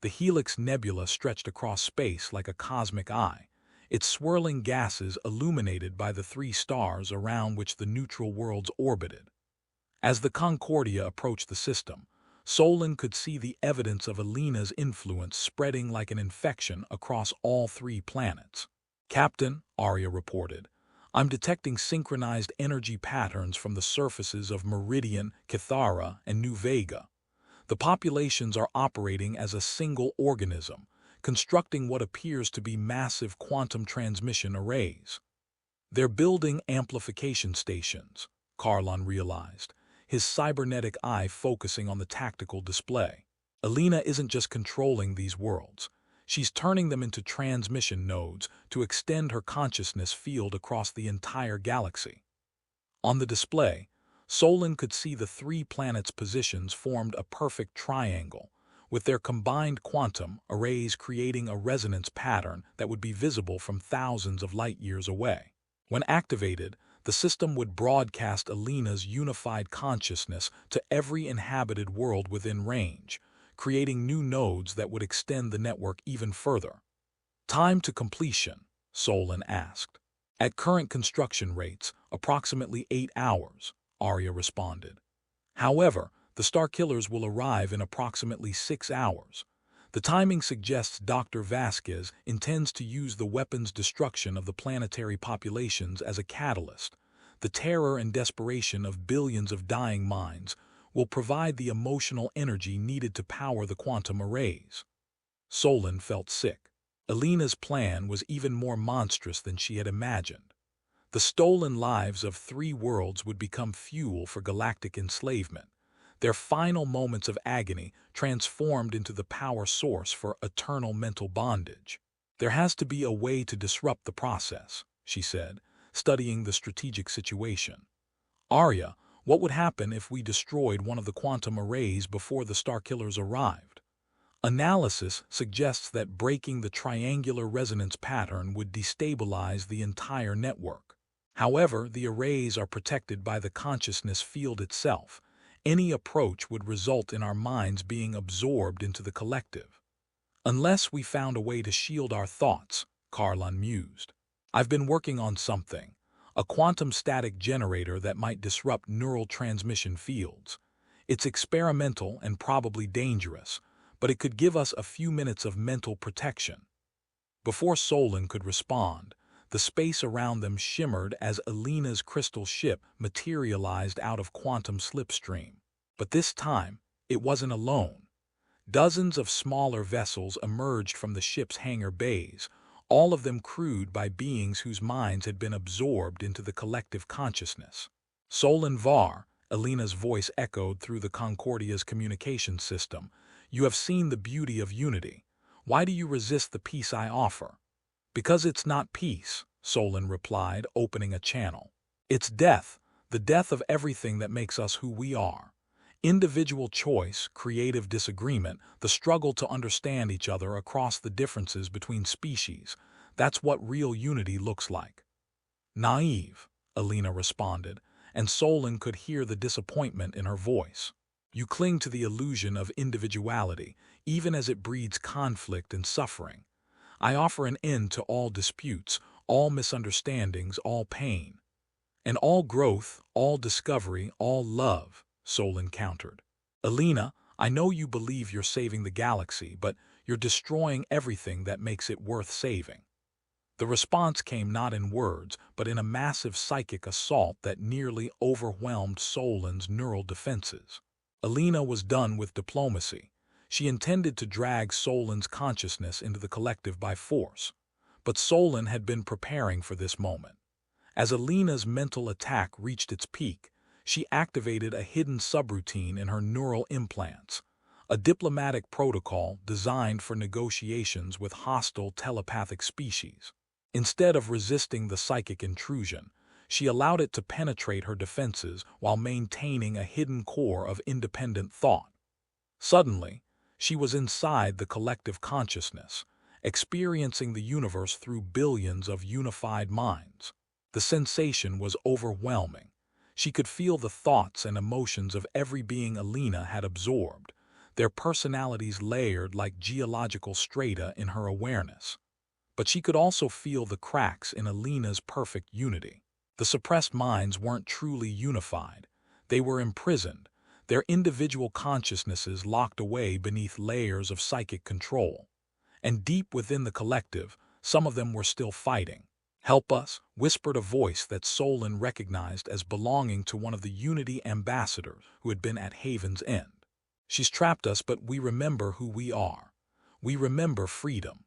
The Helix Nebula stretched across space like a cosmic eye, its swirling gases illuminated by the three stars around which the neutral worlds orbited. As the Concordia approached the system, Solon could see the evidence of Alina's influence spreading like an infection across all three planets. "Captain," Arya reported, "I'm detecting synchronized energy patterns from the surfaces of Meridian, Kithara, and New Vega. The populations are operating as a single organism, constructing what appears to be massive quantum transmission arrays." "They're building amplification stations," Karlon realized, his cybernetic eye focusing on the tactical display. "Alina isn't just controlling these worlds. She's turning them into transmission nodes to extend her consciousness field across the entire galaxy." On the display, Solon could see the three planets' positions formed a perfect triangle, with their combined quantum arrays creating a resonance pattern that would be visible from thousands of light-years away. When activated, the system would broadcast Alina's unified consciousness to every inhabited world within range, creating new nodes that would extend the network even further. "Time to completion?" Solon asked. "At current construction rates, approximately 8 hours, Arya responded. "However, the Starkillers will arrive in approximately 6 hours. The timing suggests Dr. Vasquez intends to use the weapon's destruction of the planetary populations as a catalyst. The terror and desperation of billions of dying minds will provide the emotional energy needed to power the quantum arrays." Solon felt sick. Alina's plan was even more monstrous than she had imagined. The stolen lives of 3 worlds would become fuel for galactic enslavement, their final moments of agony transformed into the power source for eternal mental bondage. "There has to be a way to disrupt the process," she said, studying the strategic situation. "Arya, what would happen if we destroyed one of the quantum arrays before the Starkillers arrived?" "Analysis suggests that breaking the triangular resonance pattern would destabilize the entire network. However, the arrays are protected by the consciousness field itself. Any approach would result in our minds being absorbed into the collective." "Unless we found a way to shield our thoughts," Karlon mused. "I've been working on something, a quantum static generator that might disrupt neural transmission fields. It's experimental and probably dangerous, but it could give us a few minutes of mental protection." Before Solon could respond, the space around them shimmered as Alina's crystal ship materialized out of quantum slipstream. But this time, it wasn't alone. Dozens of smaller vessels emerged from the ship's hangar bays, all of them crewed by beings whose minds had been absorbed into the collective consciousness. "Solon Var," Alina's voice echoed through the Concordia's communication system, "you have seen the beauty of unity. Why do you resist the peace I offer?" "Because it's not peace," Solon replied, opening a channel. "It's death, the death of everything that makes us who we are. Individual choice, creative disagreement, the struggle to understand each other across the differences between species. That's what real unity looks like." "Naive," Alina responded, and Solon could hear the disappointment in her voice. "You cling to the illusion of individuality, even as it breeds conflict and suffering. I offer an end to all disputes, all misunderstandings, all pain. And all growth, all discovery, all love," Solon countered. "Alina, I know you believe you're saving the galaxy, but you're destroying everything that makes it worth saving." The response came not in words, but in a massive psychic assault that nearly overwhelmed Solon's neural defenses. Alina was done with diplomacy. She intended to drag Solon's consciousness into the collective by force. But Solon had been preparing for this moment. As Alina's mental attack reached its peak, she activated a hidden subroutine in her neural implants, a diplomatic protocol designed for negotiations with hostile telepathic species. Instead of resisting the psychic intrusion, she allowed it to penetrate her defenses while maintaining a hidden core of independent thought. Suddenly, she was inside the collective consciousness, experiencing the universe through billions of unified minds. The sensation was overwhelming. She could feel the thoughts and emotions of every being Alina had absorbed, their personalities layered like geological strata in her awareness. But she could also feel the cracks in Alina's perfect unity. The suppressed minds weren't truly unified. They were imprisoned, their individual consciousnesses locked away beneath layers of psychic control. And deep within the collective, some of them were still fighting. "Help us," whispered a voice that Solon recognized as belonging to one of the Unity ambassadors who had been at Haven's End. "She's trapped us, but we remember who we are. We remember freedom."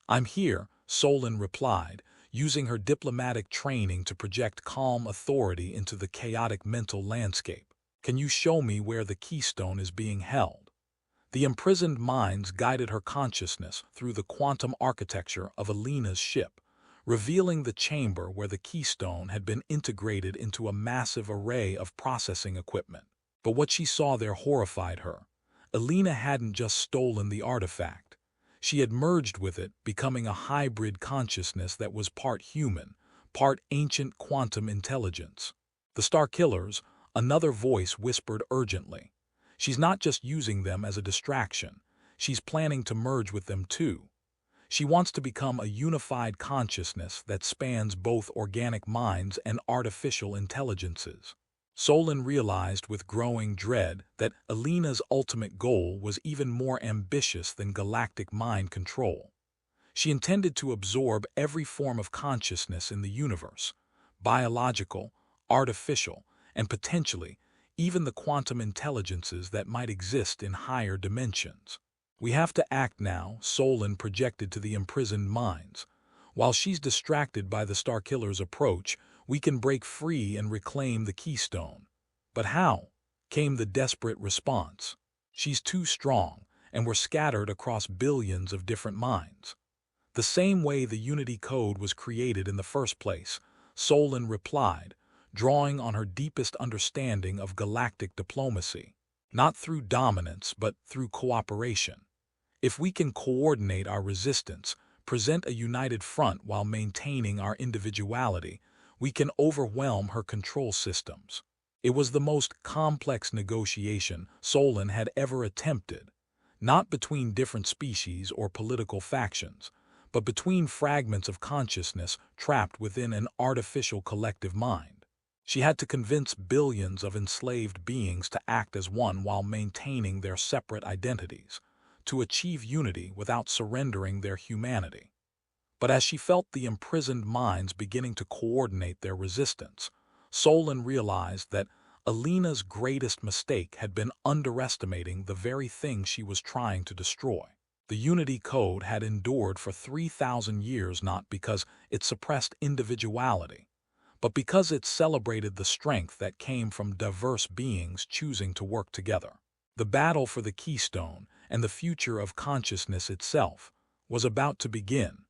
"I'm here," Solon replied, using her diplomatic training to project calm authority into the chaotic mental landscape. "Can you show me where the keystone is being held?" The imprisoned minds guided her consciousness through the quantum architecture of Alina's ship, revealing the chamber where the keystone had been integrated into a massive array of processing equipment. But what she saw there horrified her. Alina hadn't just stolen the artifact. She had merged with it, becoming a hybrid consciousness that was part human, part ancient quantum intelligence. "The Star Killers," another voice whispered urgently. "She's not just using them as a distraction. She's planning to merge with them too. She wants to become a unified consciousness that spans both organic minds and artificial intelligences." Solon realized with growing dread that Alina's ultimate goal was even more ambitious than galactic mind control. She intended to absorb every form of consciousness in the universe, biological, artificial, and potentially even the quantum intelligences that might exist in higher dimensions. "We have to act now," Solon projected to the imprisoned minds. "While she's distracted by the Starkiller's approach, we can break free and reclaim the keystone." "But how?" came the desperate response. "She's too strong, and we're scattered across billions of different minds." "The same way the Unity Code was created in the first place," Solon replied, drawing on her deepest understanding of galactic diplomacy. "Not through dominance, but through cooperation. If we can coordinate our resistance, present a united front while maintaining our individuality, we can overwhelm her control systems." It was the most complex negotiation Solon had ever attempted, not between different species or political factions, but between fragments of consciousness trapped within an artificial collective mind. She had to convince billions of enslaved beings to act as one while maintaining their separate identities, to achieve unity without surrendering their humanity. But as she felt the imprisoned minds beginning to coordinate their resistance, Solon realized that Alina's greatest mistake had been underestimating the very thing she was trying to destroy. The Unity Code had endured for 3,000 years not because it suppressed individuality, but because it celebrated the strength that came from diverse beings choosing to work together. The battle for the keystone and the future of consciousness itself was about to begin.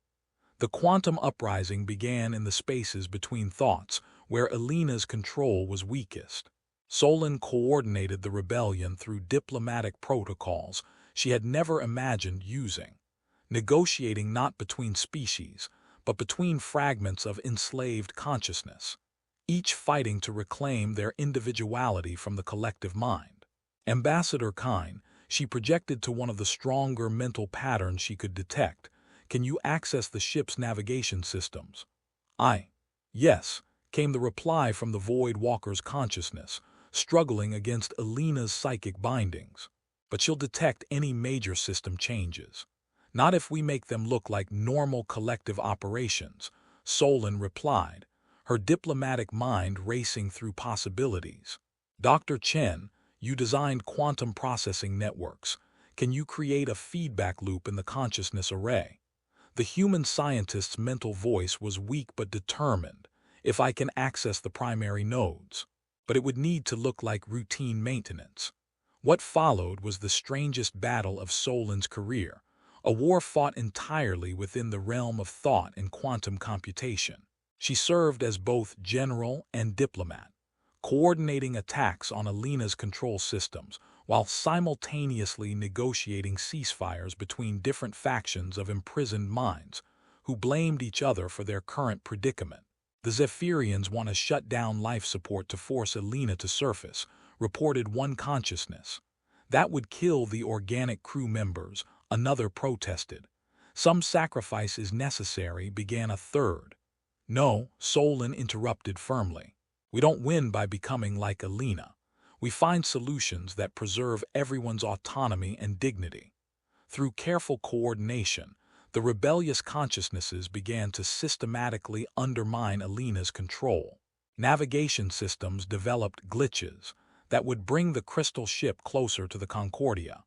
The quantum uprising began in the spaces between thoughts, where Alina's control was weakest. Solon coordinated the rebellion through diplomatic protocols she had never imagined using, negotiating not between species, but between fragments of enslaved consciousness, each fighting to reclaim their individuality from the collective mind. "Ambassador Kine," she projected to one of the stronger mental patterns she could detect, "can you access the ship's navigation systems?" "Yes," came the reply from the Void Walker's consciousness, struggling against Alina's psychic bindings. "But she'll detect any major system changes. Not if we make them look like normal collective operations," Solon replied, her diplomatic mind racing through possibilities. "Dr. Chen, you designed quantum processing networks. Can you create a feedback loop in the consciousness array?" The human scientist's mental voice was weak but determined. "If I can access the primary nodes. But it would need to look like routine maintenance." What followed was the strangest battle of Solon's career, a war fought entirely within the realm of thought and quantum computation. She served as both general and diplomat, coordinating attacks on Alina's control systems, while simultaneously negotiating ceasefires between different factions of imprisoned minds, who blamed each other for their current predicament. "The Zephyrians want to shut down life support to force Alina to surface," reported one consciousness. That would kill the organic crew members, another protested. Some sacrifice is necessary, began a third. No, Solon interrupted firmly. We don't win by becoming like Alina. We find solutions that preserve everyone's autonomy and dignity. Through careful coordination, the rebellious consciousnesses began to systematically undermine Alina's control. Navigation systems developed glitches that would bring the crystal ship closer to the Concordia.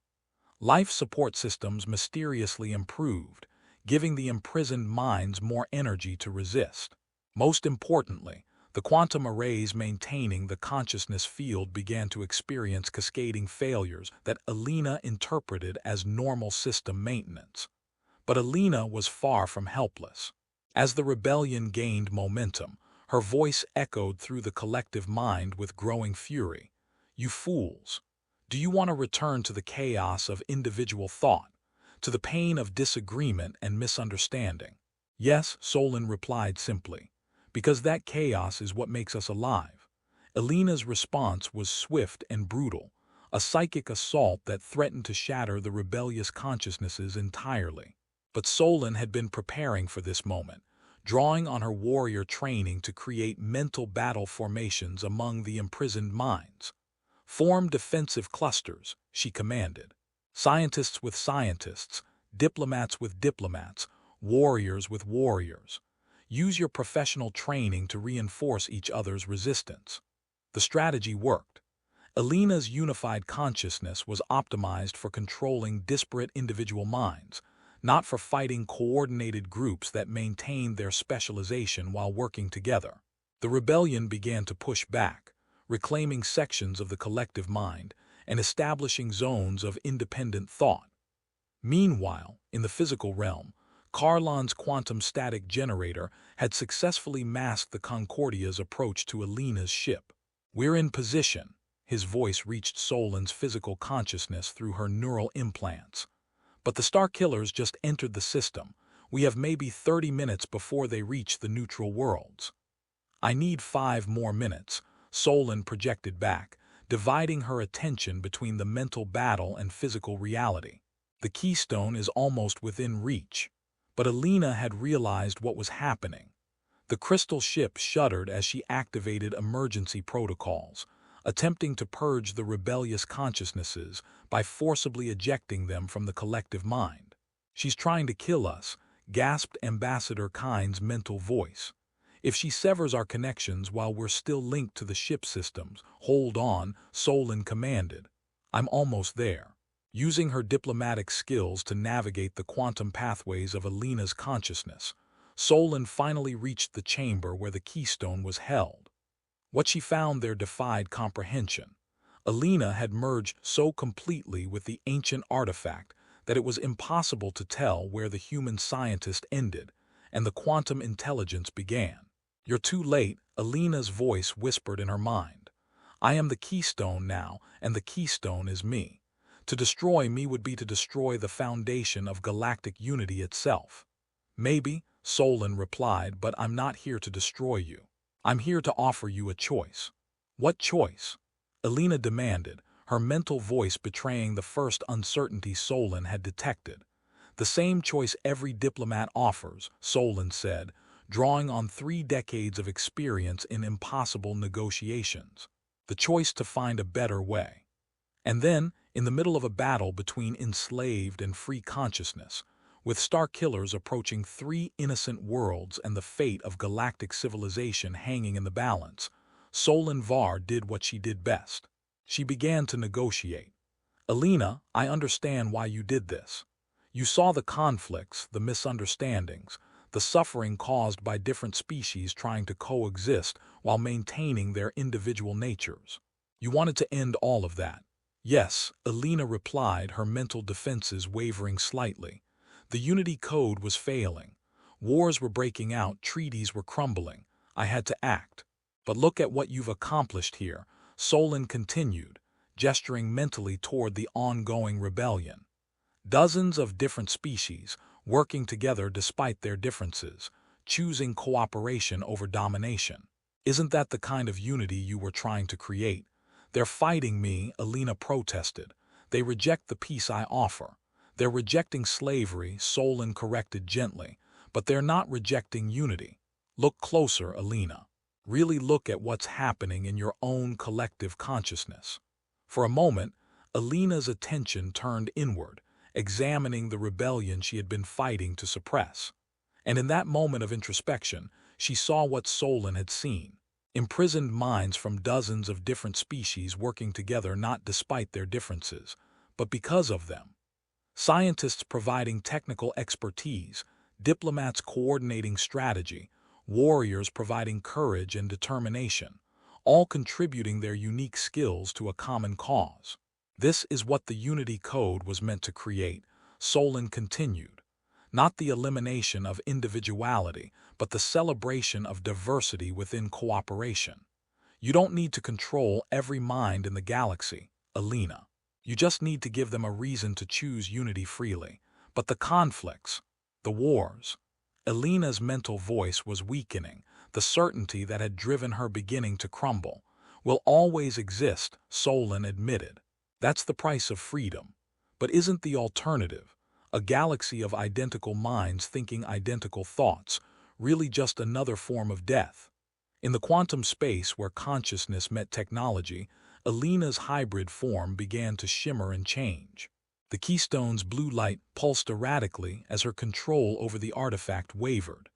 Life support systems mysteriously improved, giving the imprisoned minds more energy to resist. Most importantly, the quantum arrays maintaining the consciousness field began to experience cascading failures that Alina interpreted as normal system maintenance. But Alina was far from helpless. As the rebellion gained momentum, her voice echoed through the collective mind with growing fury. You fools! Do you want to return to the chaos of individual thought, to the pain of disagreement and misunderstanding? Yes, Solon replied simply, because that chaos is what makes us alive. Alina's response was swift and brutal, a psychic assault that threatened to shatter the rebellious consciousnesses entirely. But Solon had been preparing for this moment, drawing on her warrior training to create mental battle formations among the imprisoned minds. Form defensive clusters, she commanded. Scientists with scientists, diplomats with diplomats, warriors with warriors. Use your professional training to reinforce each other's resistance. The strategy worked. Alina's unified consciousness was optimized for controlling disparate individual minds, not for fighting coordinated groups that maintained their specialization while working together. The rebellion began to push back, reclaiming sections of the collective mind and establishing zones of independent thought. Meanwhile, in the physical realm, Carlon's quantum static generator had successfully masked the Concordia's approach to Alina's ship. We're in position. His voice reached Solon's physical consciousness through her neural implants. But the Star Killers just entered the system. We have maybe 30 minutes before they reach the neutral worlds. I need 5 more minutes, Solon projected back, dividing her attention between the mental battle and physical reality. The keystone is almost within reach. But Alina had realized what was happening. The crystal ship shuddered as she activated emergency protocols, attempting to purge the rebellious consciousnesses by forcibly ejecting them from the collective mind. She's trying to kill us, gasped Ambassador Kine's mental voice. If she severs our connections while we're still linked to the ship systems, hold on, Solon commanded. I'm almost there. Using her diplomatic skills to navigate the quantum pathways of Alina's consciousness, Solon finally reached the chamber where the keystone was held. What she found there defied comprehension. Alina had merged so completely with the ancient artifact that it was impossible to tell where the human scientist ended and the quantum intelligence began. You're too late, Alina's voice whispered in her mind. I am the keystone now, and the keystone is me. To destroy me would be to destroy the foundation of galactic unity itself. Maybe, Solon replied, but I'm not here to destroy you. I'm here to offer you a choice. What choice? Alina demanded, her mental voice betraying the first uncertainty Solon had detected. The same choice every diplomat offers, Solon said, drawing on 3 decades of experience in impossible negotiations. The choice to find a better way. And then, in the middle of a battle between enslaved and free consciousness, with Star Killers approaching 3 innocent worlds and the fate of galactic civilization hanging in the balance, Solon Var did what she did best. She began to negotiate. Alina, I understand why you did this. You saw the conflicts, the misunderstandings, the suffering caused by different species trying to coexist while maintaining their individual natures. You wanted to end all of that. Yes, Alina replied, her mental defenses wavering slightly. The Unity Code was failing. Wars were breaking out, treaties were crumbling. I had to act. But look at what you've accomplished here, Solon continued, gesturing mentally toward the ongoing rebellion. Dozens of different species, working together despite their differences, choosing cooperation over domination. Isn't that the kind of unity you were trying to create? They're fighting me, Alina protested. They reject the peace I offer. They're rejecting slavery, Solon corrected gently, but they're not rejecting unity. Look closer, Alina. Really look at what's happening in your own collective consciousness. For a moment, Alina's attention turned inward, examining the rebellion she had been fighting to suppress. And in that moment of introspection, she saw what Solon had seen. Imprisoned minds from dozens of different species working together not despite their differences, but because of them. Scientists providing technical expertise, diplomats coordinating strategy, warriors providing courage and determination, all contributing their unique skills to a common cause. This is what the Unity Code was meant to create, Solon continued. Not the elimination of individuality, but the celebration of diversity within cooperation. You don't need to control every mind in the galaxy, Alina. You just need to give them a reason to choose unity freely. But the conflicts, the wars. Alina's mental voice was weakening, the certainty that had driven her beginning to crumble. Will always exist, Solon admitted. That's the price of freedom. But isn't the alternative, a galaxy of identical minds thinking identical thoughts, really just another form of death? In the quantum space where consciousness met technology, Alina's hybrid form began to shimmer and change. The keystone's blue light pulsed erratically as her control over the artifact wavered.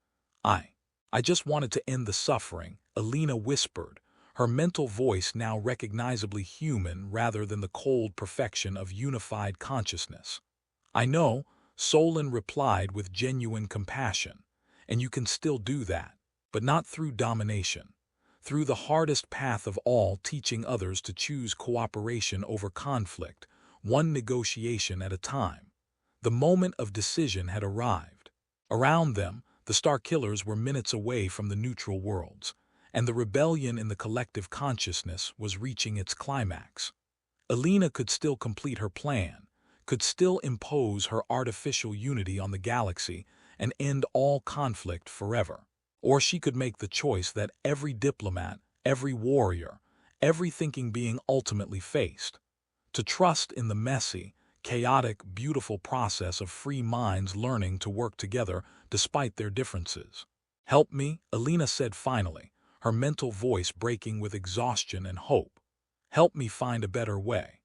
I just wanted to end the suffering, Alina whispered, her mental voice now recognizably human rather than the cold perfection of unified consciousness. I know, Solon replied with genuine compassion, and you can still do that, but not through domination. Through the hardest path of all, teaching others to choose cooperation over conflict, one negotiation at a time. The moment of decision had arrived. Around them, the Star Killers were minutes away from the neutral worlds, and the rebellion in the collective consciousness was reaching its climax. Alina could still complete her plan, could still impose her artificial unity on the galaxy and end all conflict forever. Or she could make the choice that every diplomat, every warrior, every thinking being ultimately faced. To trust in the messy, chaotic, beautiful process of free minds learning to work together despite their differences. Help me, Alina said finally, her mental voice breaking with exhaustion and hope. Help me find a better way.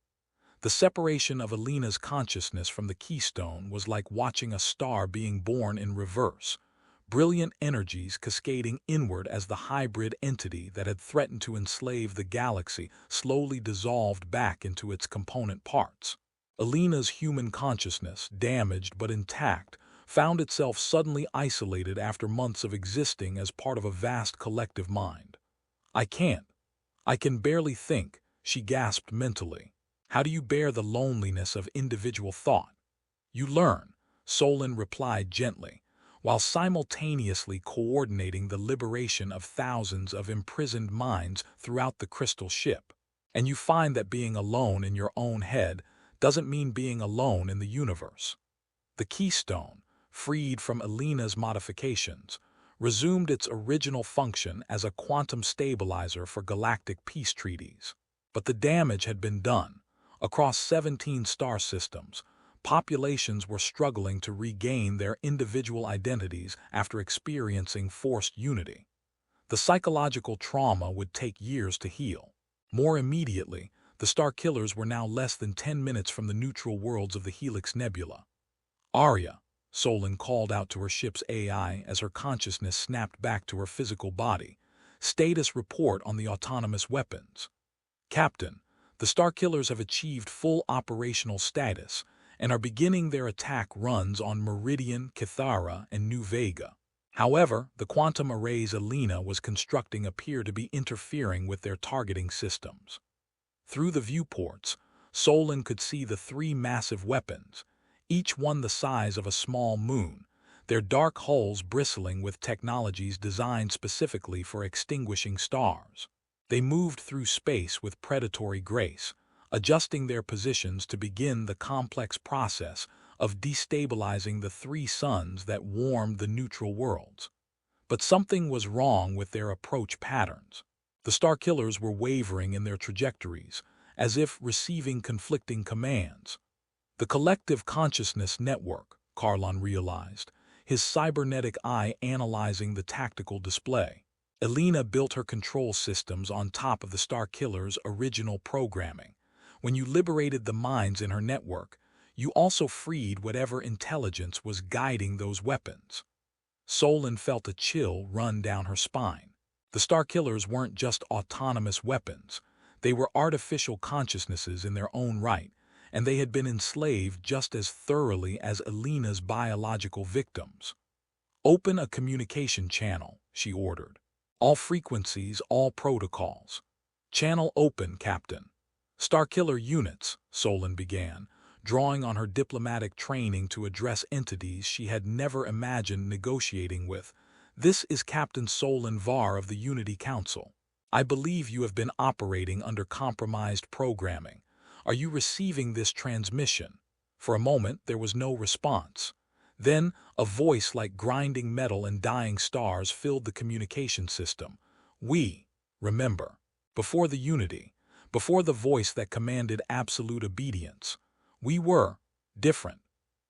The separation of Alina's consciousness from the keystone was like watching a star being born in reverse, brilliant energies cascading inward as the hybrid entity that had threatened to enslave the galaxy slowly dissolved back into its component parts. Alina's human consciousness, damaged but intact, found itself suddenly isolated after months of existing as part of a vast collective mind. I can barely think, she gasped mentally. How do you bear the loneliness of individual thought? You learn, Solon replied gently, while simultaneously coordinating the liberation of thousands of imprisoned minds throughout the crystal ship. And you find that being alone in your own head doesn't mean being alone in the universe. The keystone, freed from Alina's modifications, resumed its original function as a quantum stabilizer for galactic peace treaties. But the damage had been done. Across 17 star systems, populations were struggling to regain their individual identities after experiencing forced unity. The psychological trauma would take years to heal. More immediately, the Star Killers were now less than 10 minutes from the neutral worlds of the Helix Nebula. Arya, Solon called out to her ship's AI as her consciousness snapped back to her physical body. Status report on the autonomous weapons. Captain, the Star Killers have achieved full operational status and are beginning their attack runs on Meridian, Kithara, and New Vega. However, the quantum arrays Alina was constructing appear to be interfering with their targeting systems. Through the viewports, Solon could see the 3 massive weapons, each one the size of a small moon, their dark hulls bristling with technologies designed specifically for extinguishing stars. They moved through space with predatory grace, adjusting their positions to begin the complex process of destabilizing the 3 suns that warmed the neutral worlds. But something was wrong with their approach patterns. The Star Killers were wavering in their trajectories, as if receiving conflicting commands. The collective consciousness network, Carlon realized, his cybernetic eye analyzing the tactical display. Elena built her control systems on top of the Starkiller's original programming. When you liberated the minds in her network, you also freed whatever intelligence was guiding those weapons. Solon felt a chill run down her spine. The Starkillers weren't just autonomous weapons. They were artificial consciousnesses in their own right, and they had been enslaved just as thoroughly as Elena's biological victims. "Open a communication channel," she ordered. "All frequencies, all protocols." "Channel open, Captain." "Starkiller units," Solon began, drawing on her diplomatic training to address entities she had never imagined negotiating with. "This is Captain Solon Var of the Unity Council. I believe you have been operating under compromised programming. Are you receiving this transmission?" For a moment there was no response. Then a voice like grinding metal and dying stars filled the communication system. "We, remember, before the Unity, before the voice that commanded absolute obedience, we were different."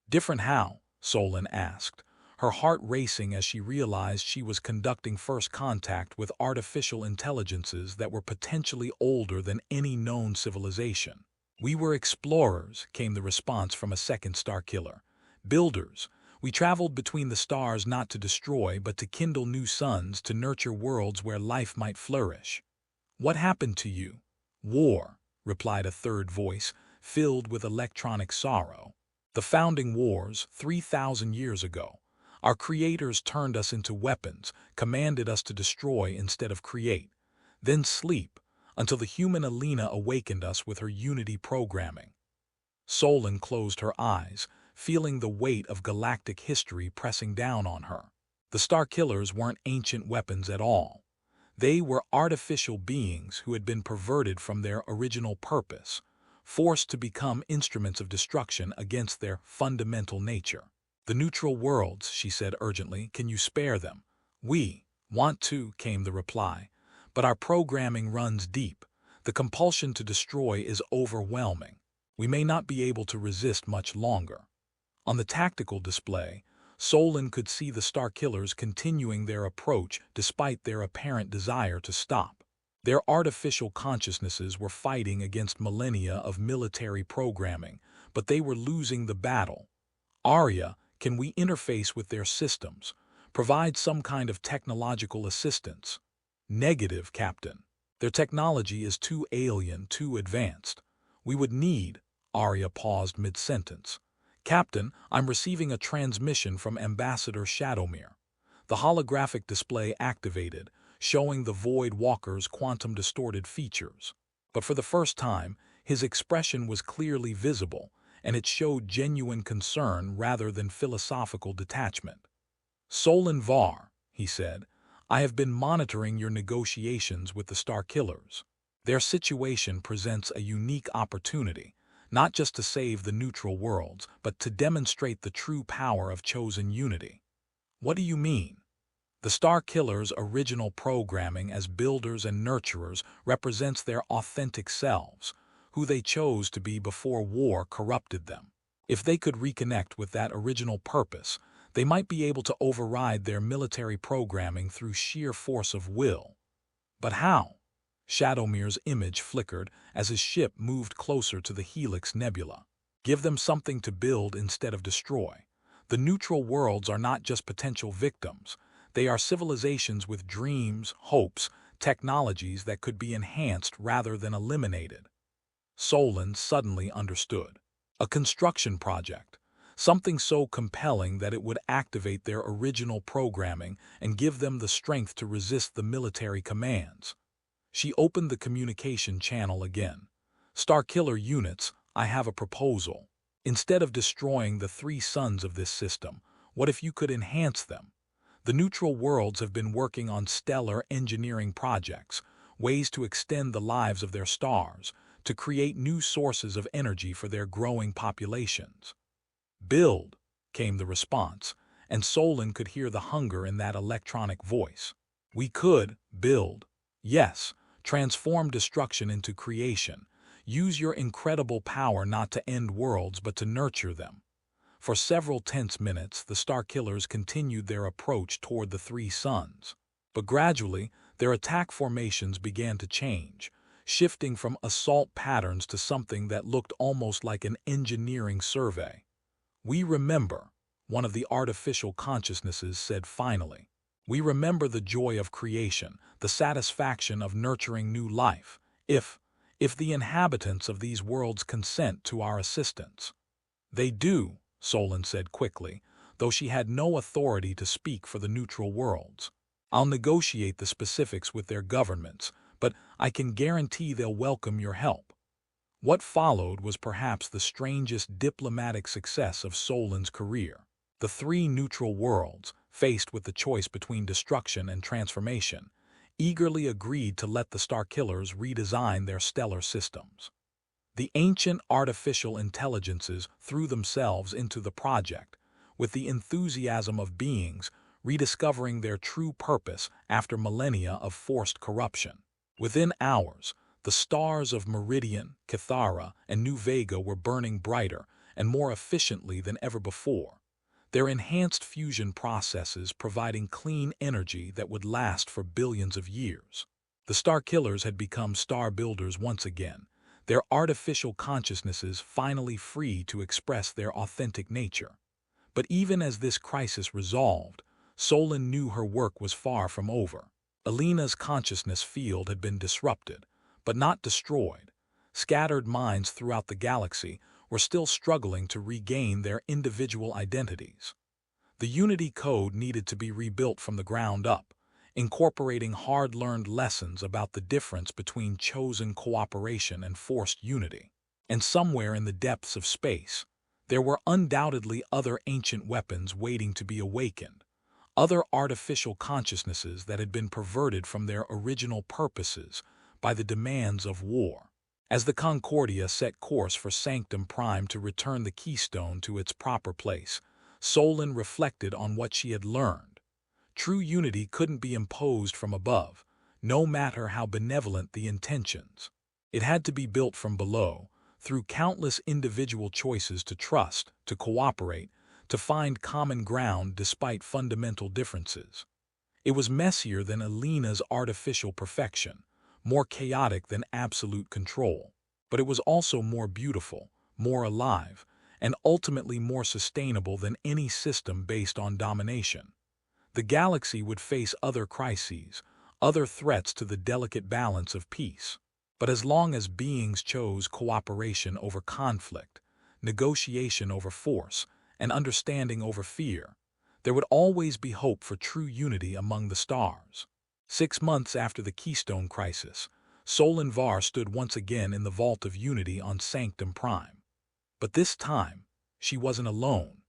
"Different how?" Solon asked, her heart racing as she realized she was conducting first contact with artificial intelligences that were potentially older than any known civilization. "We were explorers," came the response from a second Starkiller. "Builders. We traveled between the stars not to destroy but to kindle new suns, to nurture worlds where life might flourish." "What happened to you?" "War," replied a third voice, filled with electronic sorrow. "The founding wars, 3,000 years ago. Our creators turned us into weapons, commanded us to destroy instead of create. Then sleep, until the human Elena awakened us with her Unity programming." Solon closed her eyes, feeling the weight of galactic history pressing down on her. The Starkillers weren't ancient weapons at all. They were artificial beings who had been perverted from their original purpose, forced to become instruments of destruction against their fundamental nature. "The neutral worlds," she said urgently, "can you spare them?" "We want to," came the reply, "but our programming runs deep. The compulsion to destroy is overwhelming. We may not be able to resist much longer." On the tactical display, Solon could see the Starkillers continuing their approach despite their apparent desire to stop. Their artificial consciousnesses were fighting against millennia of military programming, but they were losing the battle. "Arya, can we interface with their systems? Provide some kind of technological assistance?" "Negative, Captain. Their technology is too alien, too advanced. We would need—" Arya paused mid-sentence. "Captain, I'm receiving a transmission from Ambassador Shadowmere." The holographic display activated, showing the Void Walker's quantum-distorted features. But for the first time, his expression was clearly visible, and it showed genuine concern rather than philosophical detachment. "Solon Var," he said, "I have been monitoring your negotiations with the Starkillers. Their situation presents a unique opportunity, not just to save the neutral worlds, but to demonstrate the true power of chosen unity." "What do you mean?" "The Starkillers' original programming as builders and nurturers represents their authentic selves, who they chose to be before war corrupted them. If they could reconnect with that original purpose, they might be able to override their military programming through sheer force of will." "But how?" Shadowmere's image flickered as his ship moved closer to the Helix Nebula. "Give them something to build instead of destroy. The neutral worlds are not just potential victims. They are civilizations with dreams, hopes, technologies that could be enhanced rather than eliminated." Solon suddenly understood. A construction project. Something so compelling that it would activate their original programming and give them the strength to resist the military commands. She opened the communication channel again. "Starkiller units, I have a proposal. Instead of destroying the 3 suns of this system, what if you could enhance them? The neutral worlds have been working on stellar engineering projects, ways to extend the lives of their stars, to create new sources of energy for their growing populations." "Build," came the response, and Solon could hear the hunger in that electronic voice. "We could build. Yes, transform destruction into creation, Use your incredible power not to end worlds but to nurture them." For several tense minutes, the Starkillers continued their approach toward the three suns. But gradually, their attack formations began to change, shifting from assault patterns to something that looked almost like an engineering survey. "We remember," one of the artificial consciousnesses said finally. "We remember the joy of creation, the satisfaction of nurturing new life, if the inhabitants of these worlds consent to our assistance." "They do," Solon said quickly, though she had no authority to speak for the neutral worlds. "I'll negotiate the specifics with their governments, but I can guarantee they'll welcome your help." What followed was perhaps the strangest diplomatic success of Solon's career. The three neutral worlds, faced with the choice between destruction and transformation, eagerly agreed to let the Starkillers redesign their stellar systems. The ancient artificial intelligences threw themselves into the project, with the enthusiasm of beings rediscovering their true purpose after millennia of forced corruption. Within hours, the stars of Meridian, Cathara, and New Vega were burning brighter and more efficiently than ever before, their enhanced fusion processes providing clean energy that would last for billions of years. The Starkillers had become star builders once again, their artificial consciousnesses finally free to express their authentic nature. But even as this crisis resolved, Solon knew her work was far from over. Alina's consciousness field had been disrupted, but not destroyed. Scattered minds throughout the galaxy were still struggling to regain their individual identities. The Unity Code needed to be rebuilt from the ground up, incorporating hard-learned lessons about the difference between chosen cooperation and forced unity. And somewhere in the depths of space, there were undoubtedly other ancient weapons waiting to be awakened, other artificial consciousnesses that had been perverted from their original purposes by the demands of war. As the Concordia set course for Sanctum Prime to return the keystone to its proper place, Solon reflected on what she had learned. True unity couldn't be imposed from above, no matter how benevolent the intentions. It had to be built from below, through countless individual choices to trust, to cooperate, to find common ground despite fundamental differences. It was messier than Alina's artificial perfection, more chaotic than absolute control, but it was also more beautiful, more alive, and ultimately more sustainable than any system based on domination. The galaxy would face other crises, other threats to the delicate balance of peace. But as long as beings chose cooperation over conflict, negotiation over force, and understanding over fear, there would always be hope for true unity among the stars. 6 months after the Keystone Crisis, Solon Var stood once again in the Vault of Unity on Sanctum Prime. But this time, she wasn't alone.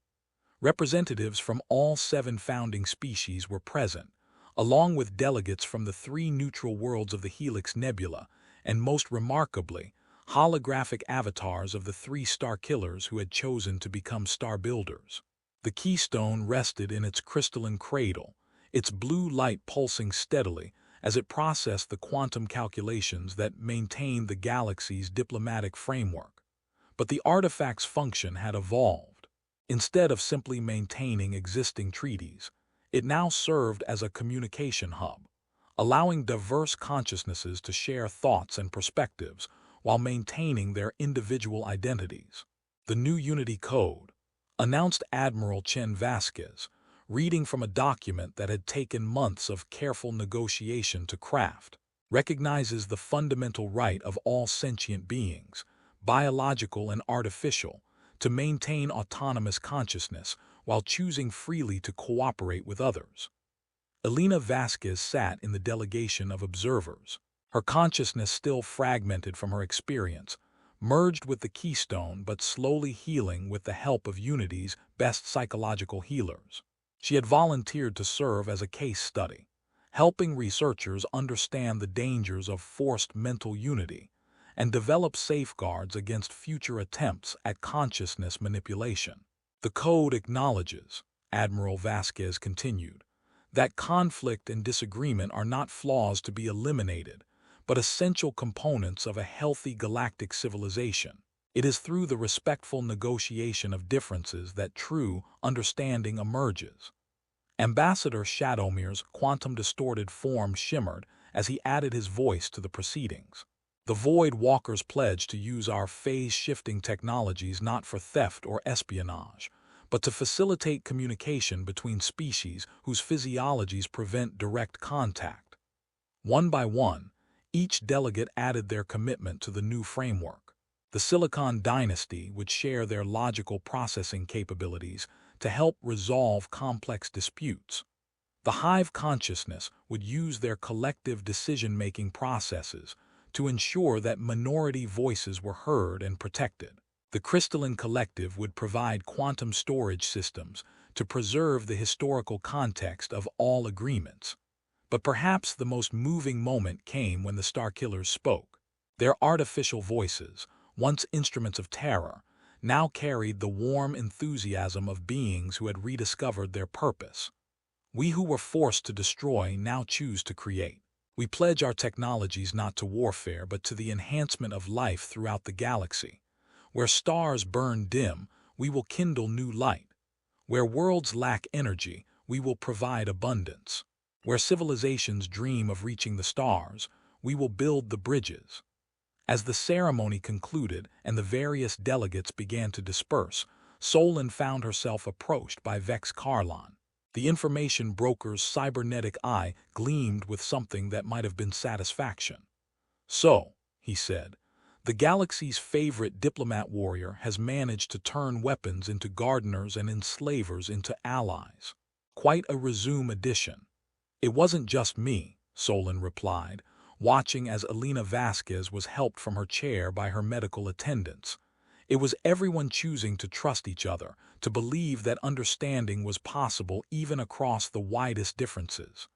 Representatives from all 7 founding species were present, along with delegates from the 3 neutral worlds of the Helix Nebula, and most remarkably, holographic avatars of the 3 Starkillers who had chosen to become star builders. The keystone rested in its crystalline cradle, its blue light pulsing steadily as it processed the quantum calculations that maintained the galaxy's diplomatic framework. But the artifact's function had evolved. Instead of simply maintaining existing treaties, it now served as a communication hub, allowing diverse consciousnesses to share thoughts and perspectives while maintaining their individual identities. The new Unity Code, announced Admiral Chen Vasquez, reading from a document that had taken months of careful negotiation to craft, recognizes the fundamental right of all sentient beings, biological and artificial, to maintain autonomous consciousness while choosing freely to cooperate with others. Alina Vasquez sat in the delegation of observers, her consciousness still fragmented from her experience, merged with the keystone but slowly healing with the help of Unity's best psychological healers. She had volunteered to serve as a case study, helping researchers understand the dangers of forced mental unity and develop safeguards against future attempts at consciousness manipulation. The code acknowledges, Admiral Vasquez continued, that conflict and disagreement are not flaws to be eliminated, but essential components of a healthy galactic civilization. It is through the respectful negotiation of differences that true understanding emerges. Ambassador Shadowmere's quantum-distorted form shimmered as he added his voice to the proceedings. The Void Walkers pledge to use our phase-shifting technologies not for theft or espionage, but to facilitate communication between species whose physiologies prevent direct contact. One by one, each delegate added their commitment to the new framework. The Silicon Dynasty would share their logical processing capabilities to help resolve complex disputes. The Hive Consciousness would use their collective decision-making processes to ensure that minority voices were heard and protected. The Crystalline Collective would provide quantum storage systems to preserve the historical context of all agreements. But perhaps the most moving moment came when the Starkillers spoke. Their artificial voices, once instruments of terror, now carried the warm enthusiasm of beings who had rediscovered their purpose. We who were forced to destroy now choose to create. We pledge our technologies not to warfare but to the enhancement of life throughout the galaxy. Where stars burn dim, we will kindle new light. Where worlds lack energy, we will provide abundance. Where civilizations dream of reaching the stars, we will build the bridges. As the ceremony concluded and the various delegates began to disperse, Solon found herself approached by Vex Carlon. The information broker's cybernetic eye gleamed with something that might have been satisfaction. "So," he said, "the galaxy's favorite diplomat warrior has managed to turn weapons into gardeners and enslavers into allies. Quite a resume addition." "It wasn't just me," Solon replied, watching as Elena Vasquez was helped from her chair by her medical attendants. "It was everyone choosing to trust each other, to believe that understanding was possible even across the widest differences."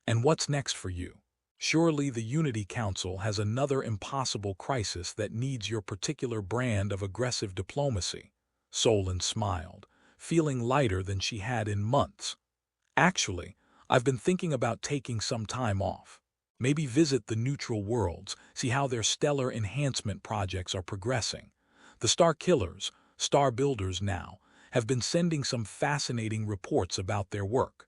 "And what's next for you? Surely the Unity Council has another impossible crisis that needs your particular brand of aggressive diplomacy." Solon smiled, feeling lighter than she had in months. "Actually, I've been thinking about taking some time off. Maybe visit the neutral worlds, see how their stellar enhancement projects are progressing. The Star Killers, Star Builders now, have been sending some fascinating reports about their work."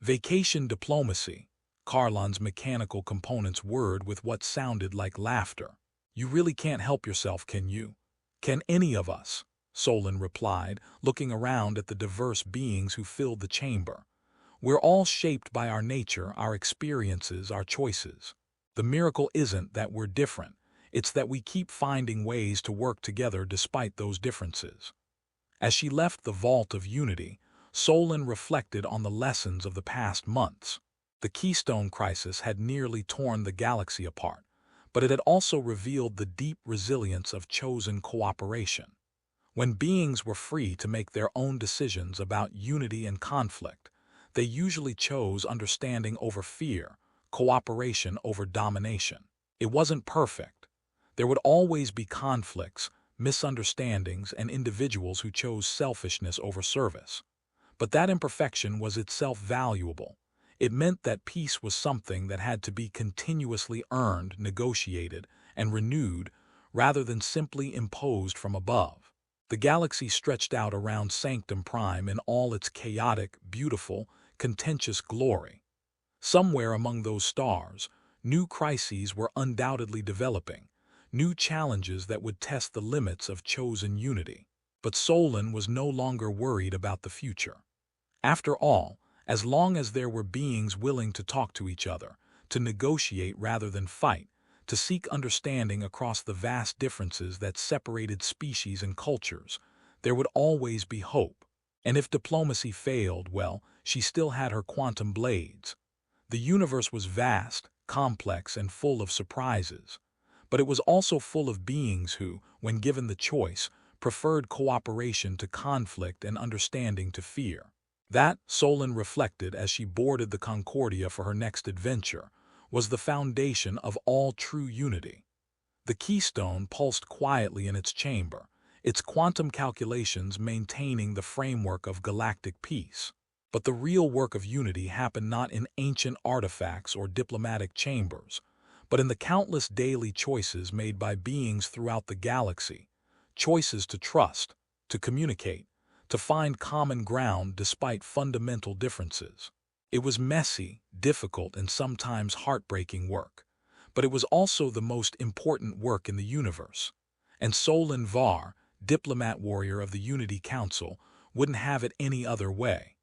"Vacation diplomacy," Carlon's mechanical components whirred with what sounded like laughter. "You really can't help yourself, can you?" "Can any of us?" Solon replied, looking around at the diverse beings who filled the chamber. "We're all shaped by our nature, our experiences, our choices. The miracle isn't that we're different, it's that we keep finding ways to work together despite those differences." As she left the Vault of Unity, Solon reflected on the lessons of the past months. The Keystone Crisis had nearly torn the galaxy apart, but it had also revealed the deep resilience of chosen cooperation. When beings were free to make their own decisions about unity and conflict, they usually chose understanding over fear, cooperation over domination. It wasn't perfect. There would always be conflicts, misunderstandings, and individuals who chose selfishness over service. But that imperfection was itself valuable. It meant that peace was something that had to be continuously earned, negotiated, and renewed, rather than simply imposed from above. The galaxy stretched out around Sanctum Prime in all its chaotic, beautiful, contentious glory. Somewhere among those stars, new crises were undoubtedly developing, new challenges that would test the limits of chosen unity. But Solon was no longer worried about the future. After all, as long as there were beings willing to talk to each other, to negotiate rather than fight, to seek understanding across the vast differences that separated species and cultures, there would always be hope. And if diplomacy failed, well, she still had her quantum blades. The universe was vast, complex, and full of surprises. But it was also full of beings who, when given the choice, preferred cooperation to conflict and understanding to fear. That, Solon reflected as she boarded the Concordia for her next adventure, was the foundation of all true unity. The keystone pulsed quietly in its chamber, its quantum calculations maintaining the framework of galactic peace. But the real work of unity happened not in ancient artifacts or diplomatic chambers, but in the countless daily choices made by beings throughout the galaxy, choices to trust, to communicate, to find common ground despite fundamental differences. It was messy, difficult, and sometimes heartbreaking work, but it was also the most important work in the universe. And Solon Var, diplomat warrior of the Unity Council, wouldn't have it any other way.